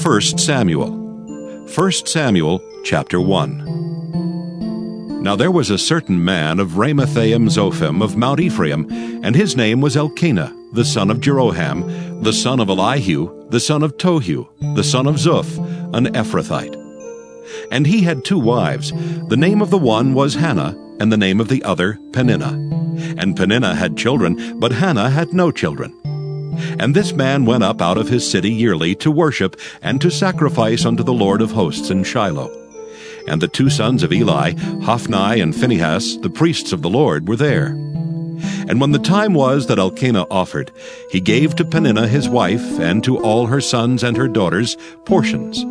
1 Samuel. 1 Samuel chapter 1. Now there was a certain man of Ramathaim Zophim of Mount Ephraim, and his name was Elkanah, the son of Jeroham, the son of Elihu, the son of Tohu, the son of Zuph, an Ephrathite. And he had 2 wives. The name of the one was Hannah, and the name of the other Peninnah. And Peninnah had children, but Hannah had no children. And this man went up out of his city yearly to worship and to sacrifice unto the Lord of hosts in Shiloh. And the 2 sons of Eli, Hophni and Phinehas, the priests of the Lord, were there. And when the time was that Elkanah offered, he gave to Peninnah his wife, and to all her sons and her daughters, portions.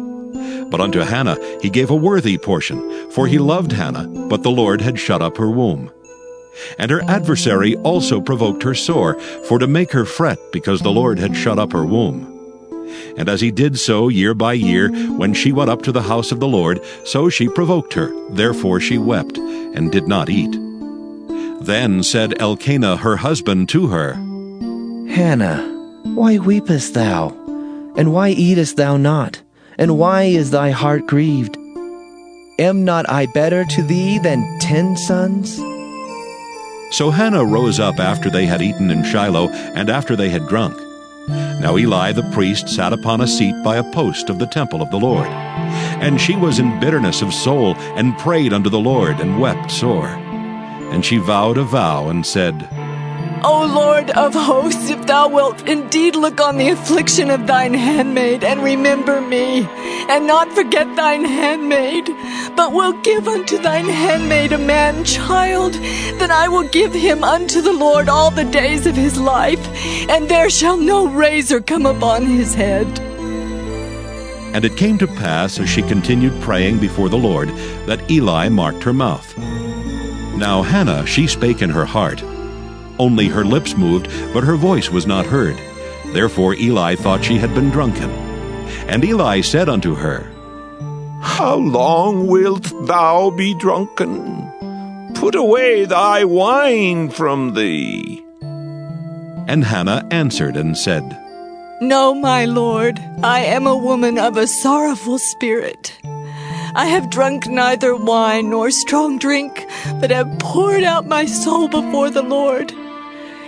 But unto Hannah he gave a worthy portion, for he loved Hannah, but the Lord had shut up her womb. And her adversary also provoked her sore, for to make her fret, because the Lord had shut up her womb. And as he did so year by year, when she went up to the house of the Lord, so she provoked her. Therefore she wept, and did not eat. Then said Elkanah her husband to her, Hannah, why weepest thou? And why eatest thou not? And why is thy heart grieved? Am not I better to thee than 10 sons? So Hannah rose up after they had eaten in Shiloh, and after they had drunk. Now Eli the priest sat upon a seat by a post of the temple of the Lord. And she was in bitterness of soul, and prayed unto the Lord, and wept sore. And she vowed a vow, and said, O Lord of hosts, if thou wilt indeed look on the affliction of thine handmaid, and remember me, and not forget thine handmaid, but wilt give unto thine handmaid a man-child, then I will give him unto the Lord all the days of his life, and there shall no razor come upon his head. And it came to pass, as she continued praying before the Lord, that Eli marked her mouth. Now Hannah, she spake in her heart. Only her lips moved, but her voice was not heard. Therefore Eli thought she had been drunken. And Eli said unto her, How long wilt thou be drunken? Put away thy wine from thee. And Hannah answered and said, No, my Lord, I am a woman of a sorrowful spirit. I have drunk neither wine nor strong drink, but have poured out my soul before the Lord.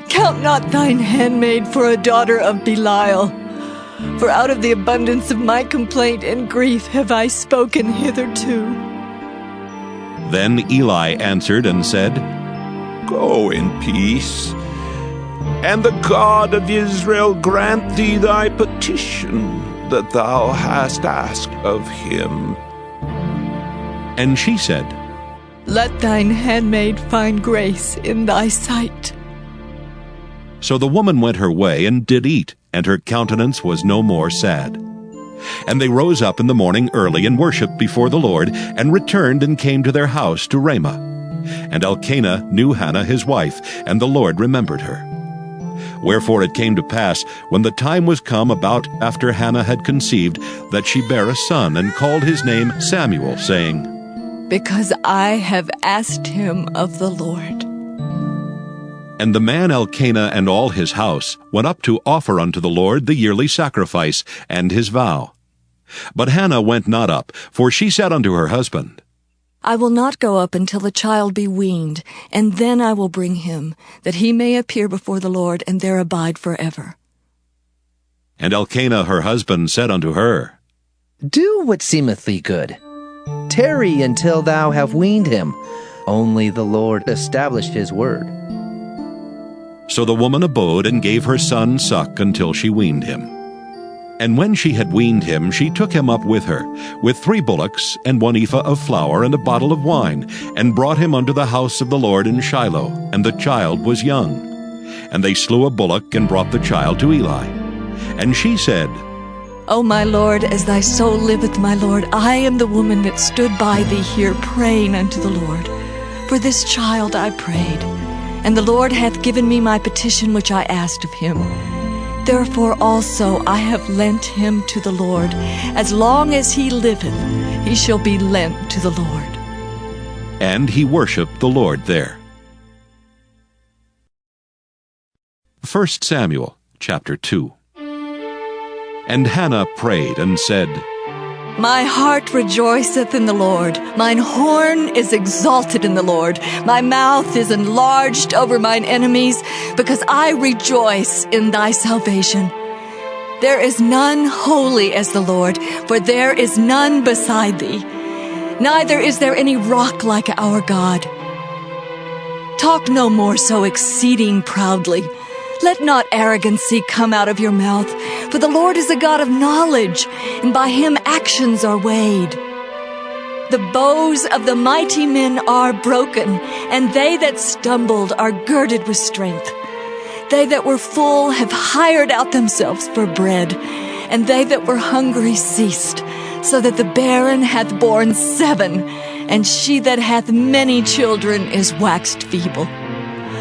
Count not thine handmaid for a daughter of Belial, for out of the abundance of my complaint and grief have I spoken hitherto. Then Eli answered and said, Go in peace, and the God of Israel grant thee thy petition that thou hast asked of him. And she said, Let thine handmaid find grace in thy sight. So the woman went her way and did eat, and her countenance was no more sad. And they rose up in the morning early and worshipped before the Lord, and returned and came to their house to Ramah. And Elkanah knew Hannah his wife, and the Lord remembered her. Wherefore it came to pass, when the time was come about after Hannah had conceived, that she bare a son, and called his name Samuel, saying, Because I have asked him of the Lord. And the man Elkanah and all his house went up to offer unto the Lord the yearly sacrifice and his vow. But Hannah went not up, for she said unto her husband, I will not go up until the child be weaned, and then I will bring him, that he may appear before the Lord, and there abide forever. And Elkanah her husband said unto her, Do what seemeth thee good. Tarry until thou have weaned him. Only the Lord established his word. So the woman abode and gave her son suck until she weaned him. And when she had weaned him, she took him up with her, with 3 bullocks, and 1 ephah of flour, and a bottle of wine, and brought him unto the house of the Lord in Shiloh, and the child was young. And they slew a bullock, and brought the child to Eli. And she said, O my Lord, as thy soul liveth, my Lord, I am the woman that stood by thee here praying unto the Lord. For this child I prayed, and the Lord hath given me my petition which I asked of him. Therefore also I have lent him to the Lord. As long as he liveth, he shall be lent to the Lord. And he worshipped the Lord there. 1 Samuel chapter 2. And Hannah prayed and said, My heart rejoiceth in the Lord. Mine horn is exalted in the Lord. My mouth is enlarged over mine enemies, because I rejoice in thy salvation. There is none holy as the Lord, for there is none beside thee. Neither is there any rock like our God. Talk no more so exceeding proudly. Let not arrogancy come out of your mouth, for the Lord is a God of knowledge, and by him actions are weighed. The bows of the mighty men are broken, and they that stumbled are girded with strength. They that were full have hired out themselves for bread, and they that were hungry ceased, so that the barren hath borne 7, and she that hath many children is waxed feeble.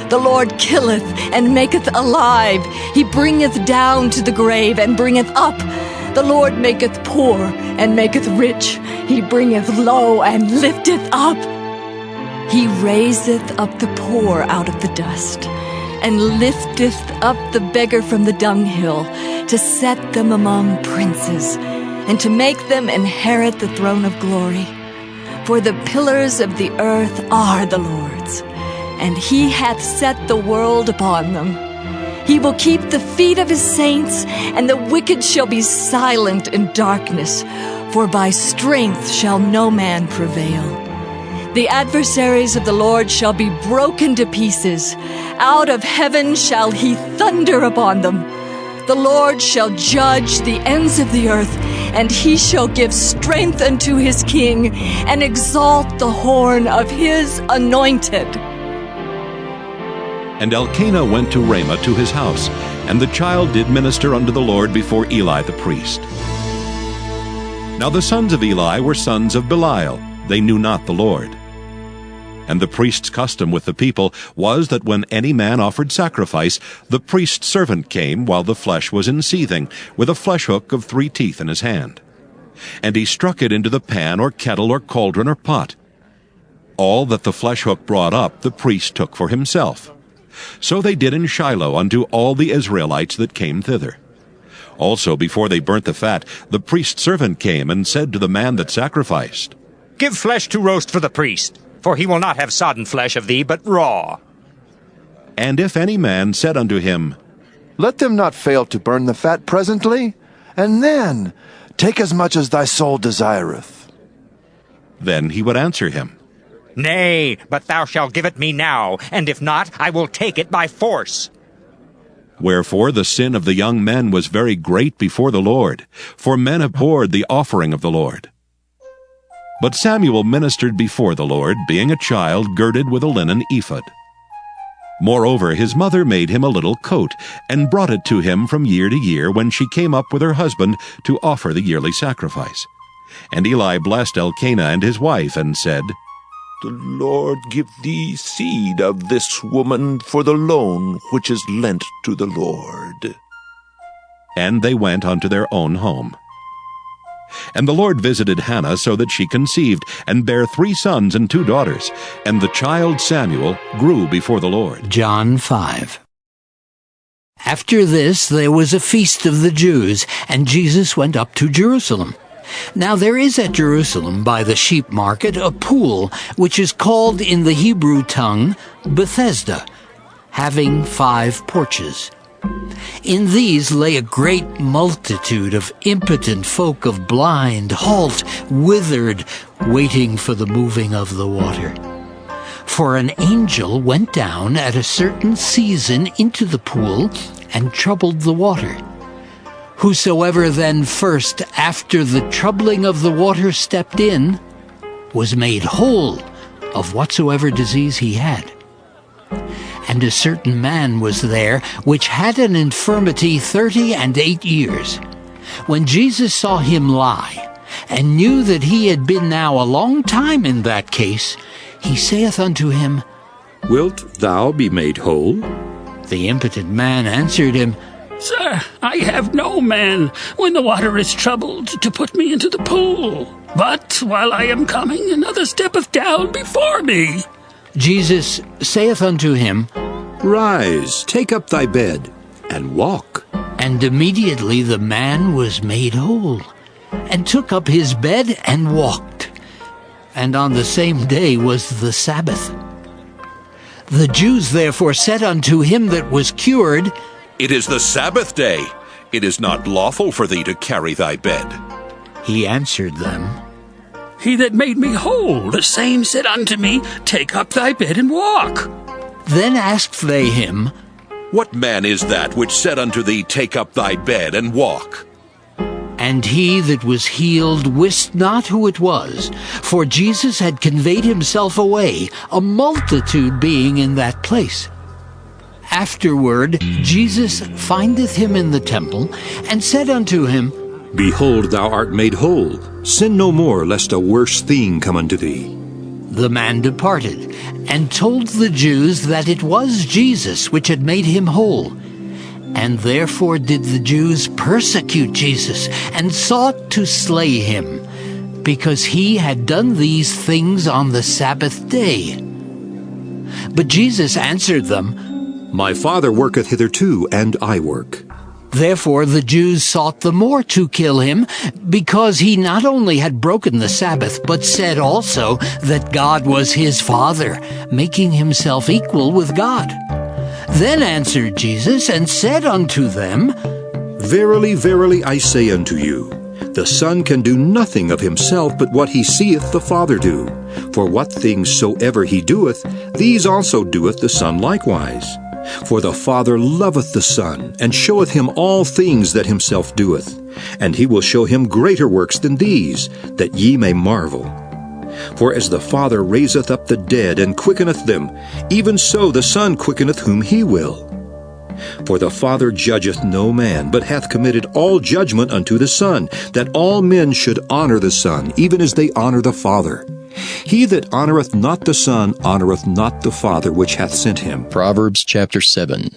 The Lord killeth and maketh alive. He bringeth down to the grave and bringeth up. The Lord maketh poor and maketh rich. He bringeth low and lifteth up. He raiseth up the poor out of the dust, and lifteth up the beggar from the dunghill, to set them among princes, and to make them inherit the throne of glory. For the pillars of the earth are the Lord's, and he hath set the world upon them. He will keep the feet of his saints, and the wicked shall be silent in darkness, for by strength shall no man prevail. The adversaries of the Lord shall be broken to pieces. Out of heaven shall he thunder upon them. The Lord shall judge the ends of the earth, and he shall give strength unto his king, and exalt the horn of his anointed. And Elkanah went to Ramah to his house, and the child did minister unto the Lord before Eli the priest. Now the sons of Eli were sons of Belial. They knew not the Lord. And the priest's custom with the people was that when any man offered sacrifice, the priest's servant came while the flesh was in seething, with a flesh hook of 3 teeth in his hand. And he struck it into the pan or kettle or cauldron or pot. All that the flesh hook brought up the priest took for himself. So they did in Shiloh unto all the Israelites that came thither. Also before they burnt the fat, the priest's servant came and said to the man that sacrificed, Give flesh to roast for the priest, for he will not have sodden flesh of thee, but raw. And if any man said unto him, Let them not fail to burn the fat presently, and then take as much as thy soul desireth. Then he would answer him, Nay, but thou shalt give it me now, and if not, I will take it by force. Wherefore the sin of the young men was very great before the Lord, for men abhorred the offering of the Lord. But Samuel ministered before the Lord, being a child girded with a linen ephod. Moreover, his mother made him a little coat, and brought it to him from year to year when she came up with her husband to offer the yearly sacrifice. And Eli blessed Elkanah and his wife, and said, The Lord give thee seed of this woman for the loan which is lent to the Lord. And they went unto their own home. And the Lord visited Hannah so that she conceived, and bare 3 sons and 2 daughters. And the child Samuel grew before the Lord. John 5. After this there was a feast of the Jews, and Jesus went up to Jerusalem. Now there is at Jerusalem by the sheep market a pool, which is called in the Hebrew tongue Bethesda, having 5 porches. In these lay a great multitude of impotent folk, of blind, halt, withered, waiting for the moving of the water. For an angel went down at a certain season into the pool, and troubled the water. Whosoever then first, after the troubling of the water, stepped in, was made whole of whatsoever disease he had. And a certain man was there, which had an infirmity 38 years. When Jesus saw him lie, and knew that he had been now a long time in that case, he saith unto him, Wilt thou be made whole? The impotent man answered him, Sir, I have no man, when the water is troubled, to put me into the pool. But while I am coming, another steppeth down before me. Jesus saith unto him, Rise, take up thy bed, and walk. And immediately the man was made whole, and took up his bed and walked. And on the same day was the Sabbath. The Jews therefore said unto him that was cured, It is the Sabbath day. It is not lawful for thee to carry thy bed. He answered them, He that made me whole, the same said unto me, Take up thy bed and walk. Then asked they him, What man is that which said unto thee, Take up thy bed and walk? And he that was healed wist not who it was, for Jesus had conveyed himself away, a multitude being in that place. Afterward Jesus findeth him in the temple, and said unto him, Behold, thou art made whole. Sin no more, lest a worse thing come unto thee. The man departed, and told the Jews that it was Jesus which had made him whole. And therefore did the Jews persecute Jesus, and sought to slay him, because he had done these things on the Sabbath day. But Jesus answered them, My Father worketh hitherto, and I work. Therefore the Jews sought the more to kill him, because he not only had broken the Sabbath, but said also that God was his Father, making himself equal with God. Then answered Jesus, and said unto them, Verily, verily, I say unto you, the Son can do nothing of himself but what he seeth the Father do. For what things soever he doeth, these also doeth the Son likewise. For the Father loveth the Son, and showeth him all things that himself doeth. And he will show him greater works than these, that ye may marvel. For as the Father raiseth up the dead, and quickeneth them, even so the Son quickeneth whom he will. For the Father judgeth no man, but hath committed all judgment unto the Son, that all men should honor the Son, even as they honor the Father. He that honoreth not the Son honoreth not the Father which hath sent him. Proverbs chapter 7.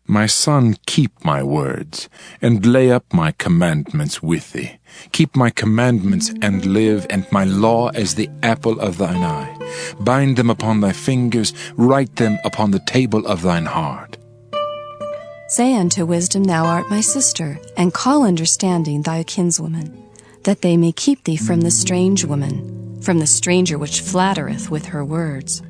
My son, keep my words, and lay up my commandments with thee. Keep my commandments and live, and my law as the apple of thine eye. Bind them upon thy fingers, write them upon the table of thine heart. Say unto wisdom, Thou art my sister, and call understanding thy kinswoman, that they may keep thee from the strange woman, from the stranger which flattereth with her words.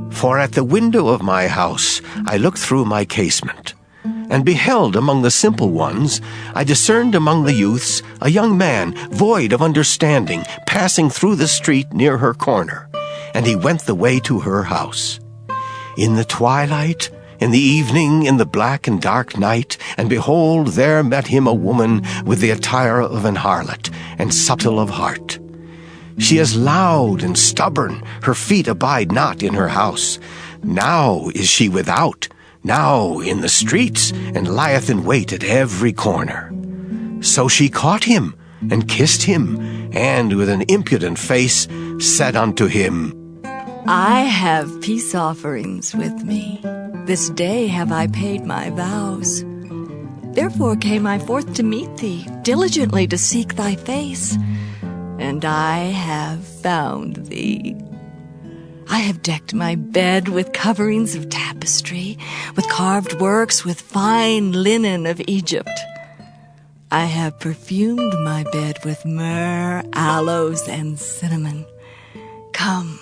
For at the window of my house I looked through my casement, and beheld among the simple ones, I discerned among the youths a young man void of understanding, passing through the street near her corner, and he went the way to her house. In the twilight, in the evening, in the black and dark night, and behold, there met him a woman with the attire of an harlot, and subtle of heart. She is loud and stubborn, her feet abide not in her house. Now is she without, now in the streets, and lieth in wait at every corner. So she caught him, and kissed him, and with an impudent face said unto him, I have peace offerings with me. This day have I paid my vows. Therefore came I forth to meet thee, diligently to seek thy face. And I have found thee. I have decked my bed with coverings of tapestry, with carved works, with fine linen of Egypt. I have perfumed my bed with myrrh, aloes, and cinnamon. Come,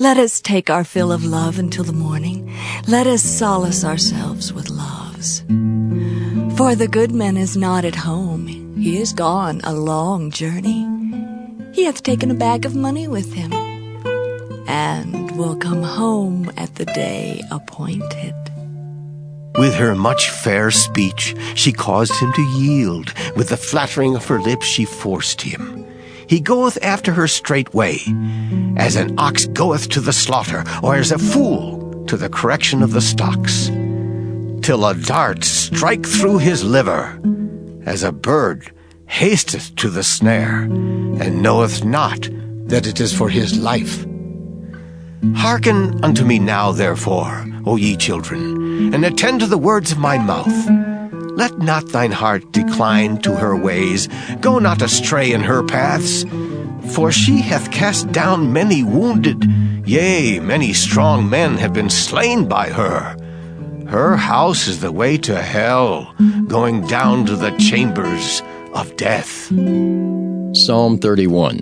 let us take our fill of love until the morning. Let us solace ourselves with loves. For the good man is not at home. He is gone a long journey. He hath taken a bag of money with him, and will come home at the day appointed. With her much fair speech she caused him to yield. With the flattering of her lips she forced him. He goeth after her straightway, as an ox goeth to the slaughter, or as a fool to the correction of the stocks, till a dart strike through his liver, as a bird hasteth to the snare, and knoweth not that it is for his life. Hearken unto me now, therefore, O ye children, and attend to the words of my mouth. Let not thine heart decline to her ways, go not astray in her paths. For she hath cast down many wounded, yea, many strong men have been slain by her. Her house is the way to hell, going down to the chambers of death. Psalm 31.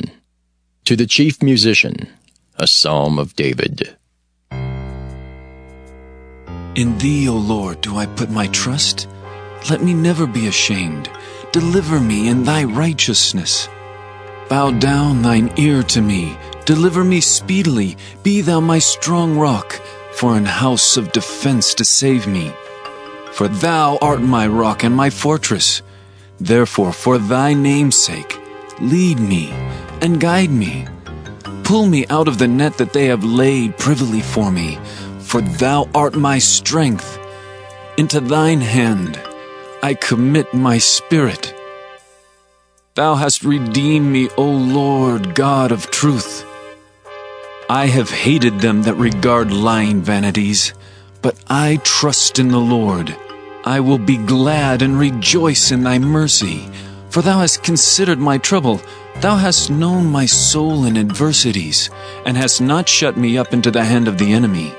To the chief musician, a psalm of David. In thee, O Lord, do I put my trust. Let me never be ashamed. Deliver me in thy righteousness. Bow down thine ear to me. Deliver me speedily. Be thou my strong rock, for an house of defense to save me. For thou art my rock and my fortress. Therefore, for thy name's sake, lead me and guide me. Pull me out of the net that they have laid privily for me. For thou art my strength. Into thine hand I commit my spirit. Thou hast redeemed me, O Lord, God of truth. I have hated them that regard lying vanities, but I trust in the Lord. I will be glad and rejoice in thy mercy, for thou hast considered my trouble. Thou hast known my soul in adversities, and hast not shut me up into the hand of the enemy.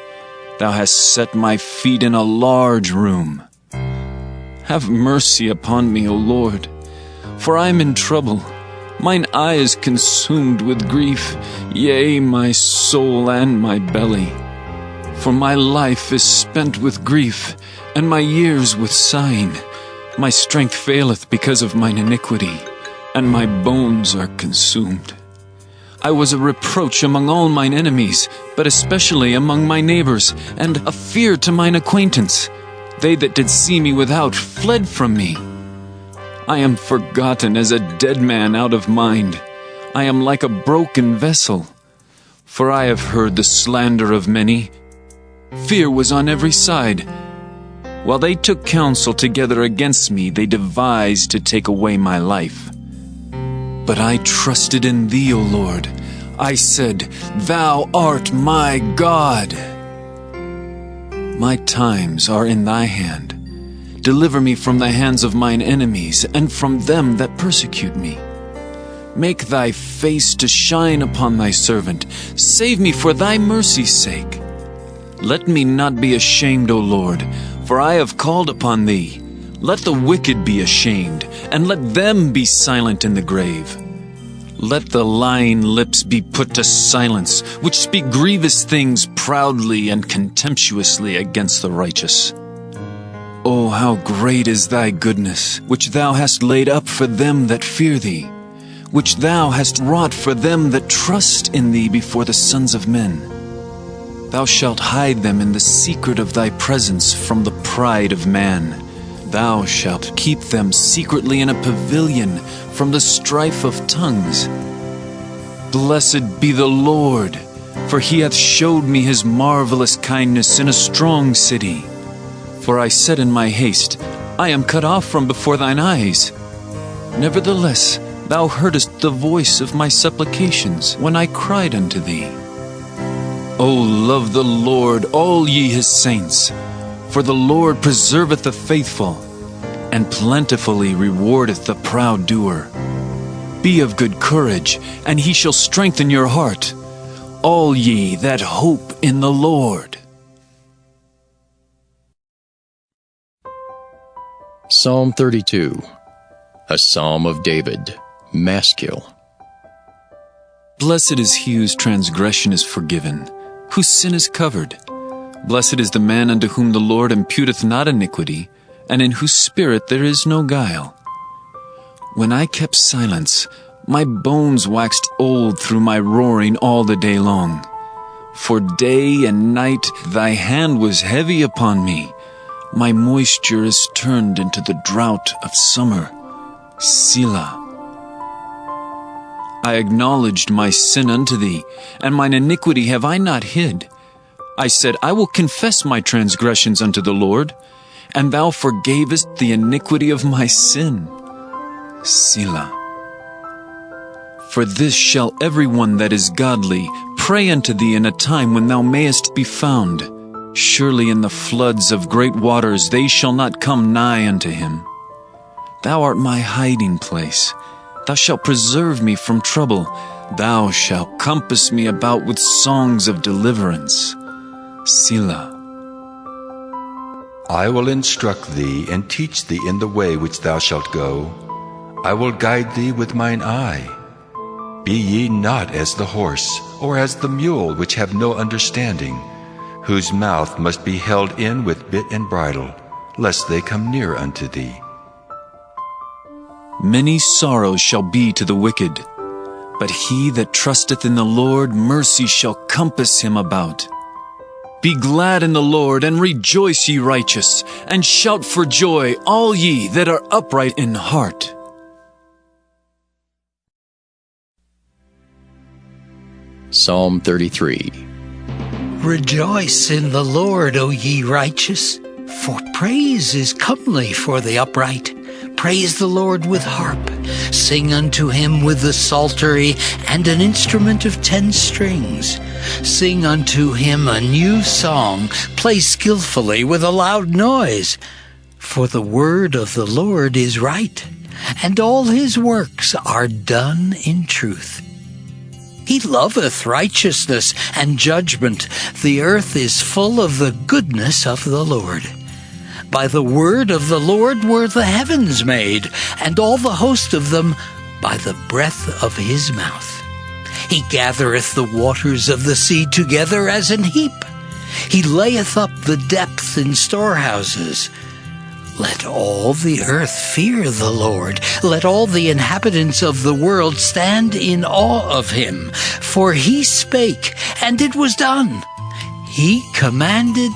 Thou hast set my feet in a large room. Have mercy upon me, O Lord, for I am in trouble. Mine eye is consumed with grief, yea, my soul and my belly. For my life is spent with grief, and my years with sighing. My strength faileth because of mine iniquity, and my bones are consumed. I was a reproach among all mine enemies, but especially among my neighbors, and a fear to mine acquaintance. They that did see me without fled from me. I am forgotten as a dead man out of mind. I am like a broken vessel. For I have heard the slander of many. Fear was on every side. While they took counsel together against me, they devised to take away my life. But I trusted in thee, O Lord. I said, Thou art my God. My times are in thy hand. Deliver me from the hands of mine enemies, and from them that persecute me. Make thy face to shine upon thy servant. Save me for thy mercy's sake. Let me not be ashamed, O Lord, for I have called upon thee. Let the wicked be ashamed, and let them be silent in the grave. Let the lying lips be put to silence, which speak grievous things proudly and contemptuously against the righteous. O how great is thy goodness, which thou hast laid up for them that fear thee, which thou hast wrought for them that trust in thee before the sons of men. Thou shalt hide them in the secret of thy presence from the pride of man. Thou shalt keep them secretly in a pavilion from the strife of tongues. Blessed be the Lord, for he hath showed me his marvelous kindness in a strong city. For I said in my haste, I am cut off from before thine eyes. Nevertheless, thou heardest the voice of my supplications when I cried unto thee. O love the Lord, all ye his saints, for the Lord preserveth the faithful, and plentifully rewardeth the proud doer. Be of good courage, and he shall strengthen your heart, all ye that hope in the Lord. Psalm 32, a psalm of David, Maskil. Blessed is he whose transgression is forgiven, whose sin is covered. Blessed is the man unto whom the Lord imputeth not iniquity, and in whose spirit there is no guile. When I kept silence, my bones waxed old through my roaring all the day long. For day and night thy hand was heavy upon me. My moisture is turned into the drought of summer. Selah. I acknowledged my sin unto thee, and mine iniquity have I not hid. I said, I will confess my transgressions unto the Lord, and thou forgavest the iniquity of my sin. Selah. For this shall every one that is godly pray unto thee in a time when thou mayest be found. Surely in the floods of great waters they shall not come nigh unto him. Thou art my hiding place. Thou shalt preserve me from trouble. Thou shalt compass me about with songs of deliverance. Selah. I will instruct thee and teach thee in the way which thou shalt go. I will guide thee with mine eye. Be ye not as the horse, or as the mule, which have no understanding, whose mouth must be held in with bit and bridle, lest they come near unto thee. Many sorrows shall be to the wicked, but he that trusteth in the Lord, mercy shall compass him about. Be glad in the Lord, and rejoice, ye righteous, and shout for joy, all ye that are upright in heart. Psalm 33. Rejoice in the Lord, O ye righteous, for praise is comely for the upright. Praise the Lord with harp. Sing unto him with the psaltery and an instrument of 10 strings. Sing unto him a new song. Play skillfully with a loud noise. For the word of the Lord is right, and all his works are done in truth. He loveth righteousness and judgment. The earth is full of the goodness of the Lord. By the word of the Lord were the heavens made, and all the host of them by the breath of his mouth. He gathereth the waters of the sea together as an heap. He layeth up the depth in storehouses. Let all the earth fear the Lord. Let all the inhabitants of the world stand in awe of him. For he spake, and it was done. He commanded,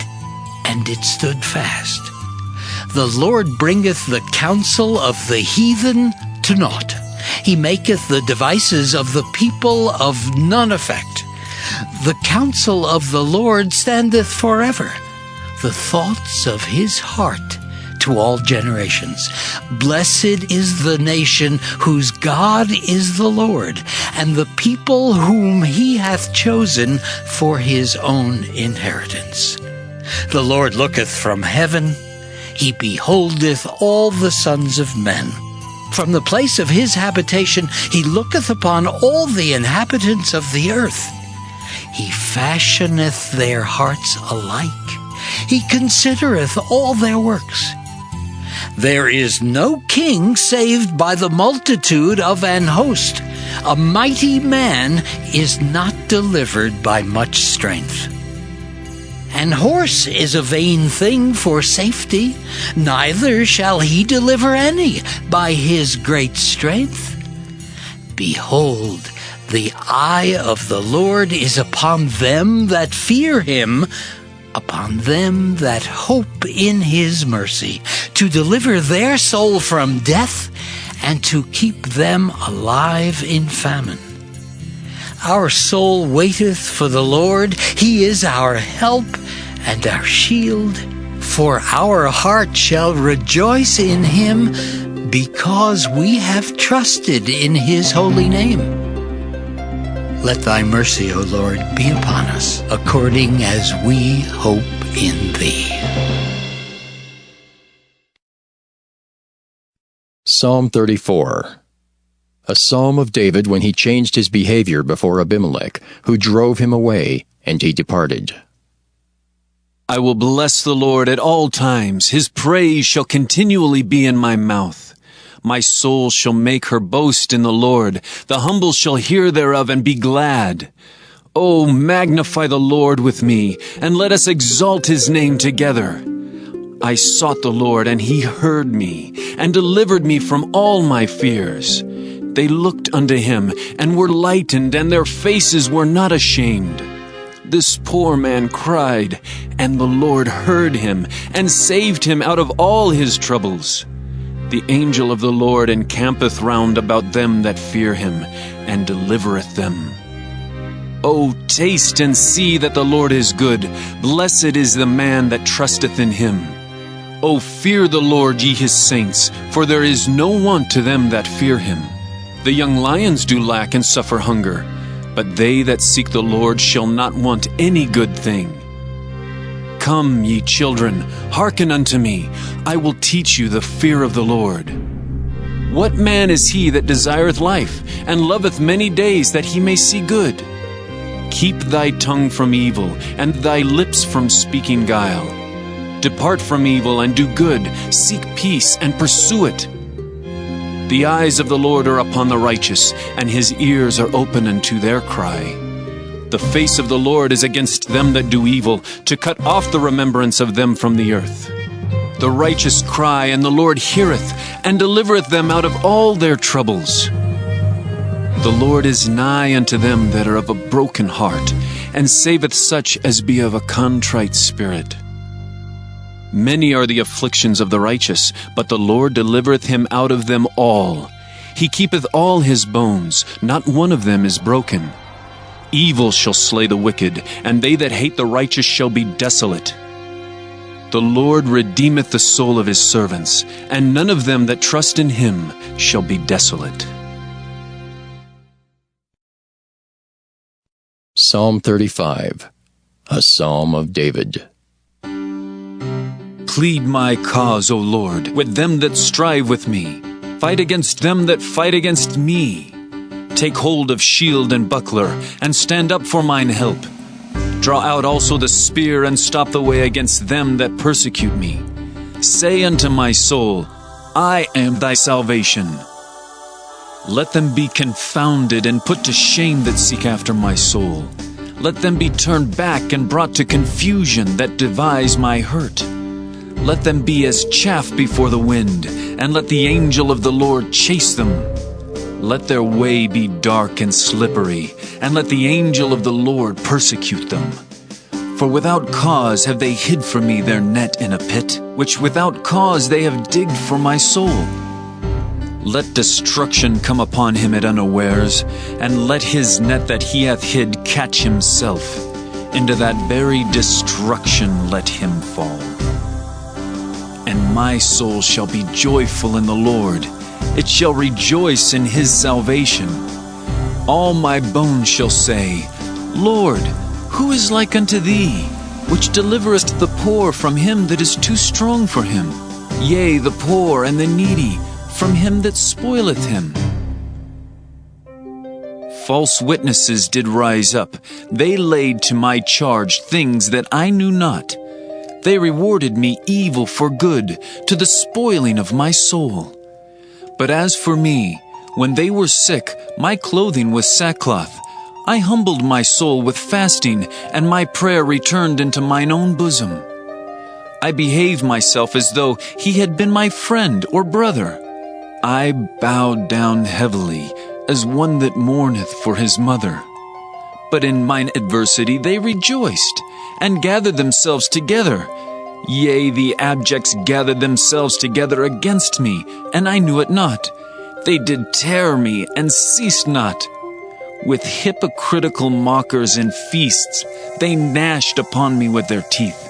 and it stood fast. The Lord bringeth the counsel of the heathen to naught. He maketh the devices of the people of none effect. The counsel of the Lord standeth forever, the thoughts of his heart to all generations. Blessed is the nation whose God is the Lord, and the people whom he hath chosen for his own inheritance. The Lord looketh from heaven, he beholdeth all the sons of men. From the place of his habitation he looketh upon all the inhabitants of the earth. He fashioneth their hearts alike. He considereth all their works. There is no king saved by the multitude of an host. A mighty man is not delivered by much strength. An horse is a vain thing for safety, neither shall he deliver any by his great strength. Behold, the eye of the Lord is upon them that fear him, upon them that hope in his mercy, to deliver their soul from death, and to keep them alive in famine. Our soul waiteth for the Lord. He is our help and our shield. For our heart shall rejoice in him, because we have trusted in his holy name. Let thy mercy, O Lord, be upon us, according as we hope in thee. Psalm 34. A psalm of David when he changed his behavior before Abimelech, who drove him away, and he departed. I will bless the Lord at all times. His praise shall continually be in my mouth. My soul shall make her boast in the Lord. The humble shall hear thereof and be glad. O magnify the Lord with me, and let us exalt his name together. I sought the Lord, and he heard me, and delivered me from all my fears. They looked unto him, and were lightened, and their faces were not ashamed. This poor man cried, and the Lord heard him, and saved him out of all his troubles. The angel of the Lord encampeth round about them that fear him, and delivereth them. O taste and see that the Lord is good. Blessed is the man that trusteth in him. O fear the Lord, ye his saints, for there is no want to them that fear him. The young lions do lack and suffer hunger, but they that seek the Lord shall not want any good thing. Come, ye children, hearken unto me. I will teach you the fear of the Lord. What man is he that desireth life, and loveth many days that he may see good? Keep thy tongue from evil, and thy lips from speaking guile. Depart from evil and do good. Seek peace and pursue it. The eyes of the Lord are upon the righteous, and his ears are open unto their cry. The face of the Lord is against them that do evil, to cut off the remembrance of them from the earth. The righteous cry, and the Lord heareth, and delivereth them out of all their troubles. The Lord is nigh unto them that are of a broken heart, and saveth such as be of a contrite spirit. Many are the afflictions of the righteous, but the Lord delivereth him out of them all. He keepeth all his bones, not one of them is broken. Evil shall slay the wicked, and they that hate the righteous shall be desolate. The Lord redeemeth the soul of his servants, and none of them that trust in him shall be desolate. Psalm 35, a Psalm of David. Plead my cause, O Lord, with them that strive with me. Fight against them that fight against me. Take hold of shield and buckler, and stand up for mine help. Draw out also the spear, and stop the way against them that persecute me. Say unto my soul, I am thy salvation. Let them be confounded and put to shame that seek after my soul. Let them be turned back and brought to confusion that devise my hurt. Let them be as chaff before the wind, and let the angel of the Lord chase them. Let their way be dark and slippery, and let the angel of the Lord persecute them. For without cause have they hid for me their net in a pit, which without cause they have digged for my soul. Let destruction come upon him at unawares, and let his net that he hath hid catch himself. Into that very destruction let him fall. And my soul shall be joyful in the Lord. It shall rejoice in his salvation. All my bones shall say, Lord, who is like unto thee, which deliverest the poor from him that is too strong for him? Yea, the poor and the needy from him that spoileth him. False witnesses did rise up. They laid to my charge things that I knew not. They rewarded me evil for good, to the spoiling of my soul. But as for me, when they were sick, my clothing was sackcloth. I humbled my soul with fasting, and my prayer returned into mine own bosom. I behaved myself as though he had been my friend or brother. I bowed down heavily, as one that mourneth for his mother. But in mine adversity they rejoiced, and gathered themselves together. Yea, the abjects gathered themselves together against me, and I knew it not. They did tear me, and ceased not. With hypocritical mockers and feasts, they gnashed upon me with their teeth.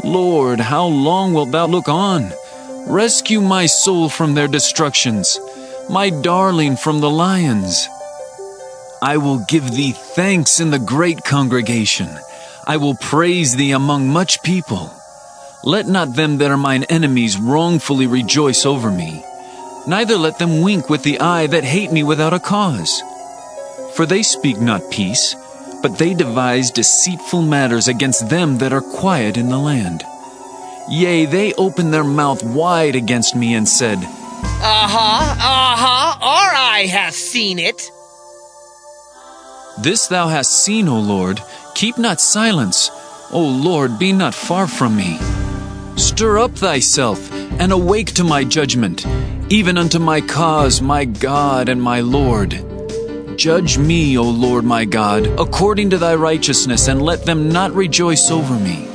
Lord, how long wilt thou look on? Rescue my soul from their destructions, my darling from the lions. I will give thee thanks in the great congregation. I will praise thee among much people. Let not them that are mine enemies wrongfully rejoice over me. Neither let them wink with the eye that hate me without a cause. For they speak not peace, but they devise deceitful matters against them that are quiet in the land. Yea, they opened their mouth wide against me and said, Our eye hath seen it. This thou hast seen, O Lord. Keep not silence. O Lord, be not far from me. Stir up thyself, and awake to my judgment, even unto my cause, my God and my Lord. Judge me, O Lord my God, according to thy righteousness, and let them not rejoice over me.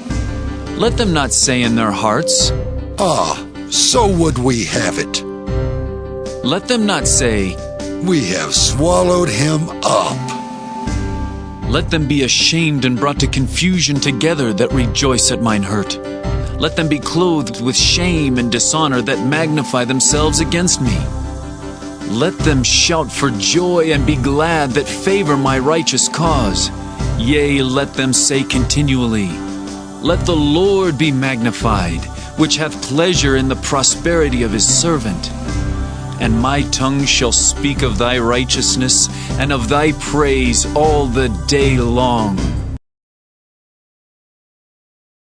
Let them not say in their hearts, So would we have it. Let them not say, We have swallowed him up. Let them be ashamed and brought to confusion together that rejoice at mine hurt. Let them be clothed with shame and dishonor that magnify themselves against me. Let them shout for joy and be glad that favor my righteous cause. Yea, let them say continually, Let the Lord be magnified, which hath pleasure in the prosperity of his servant. And my tongue shall speak of thy righteousness and of thy praise all the day long.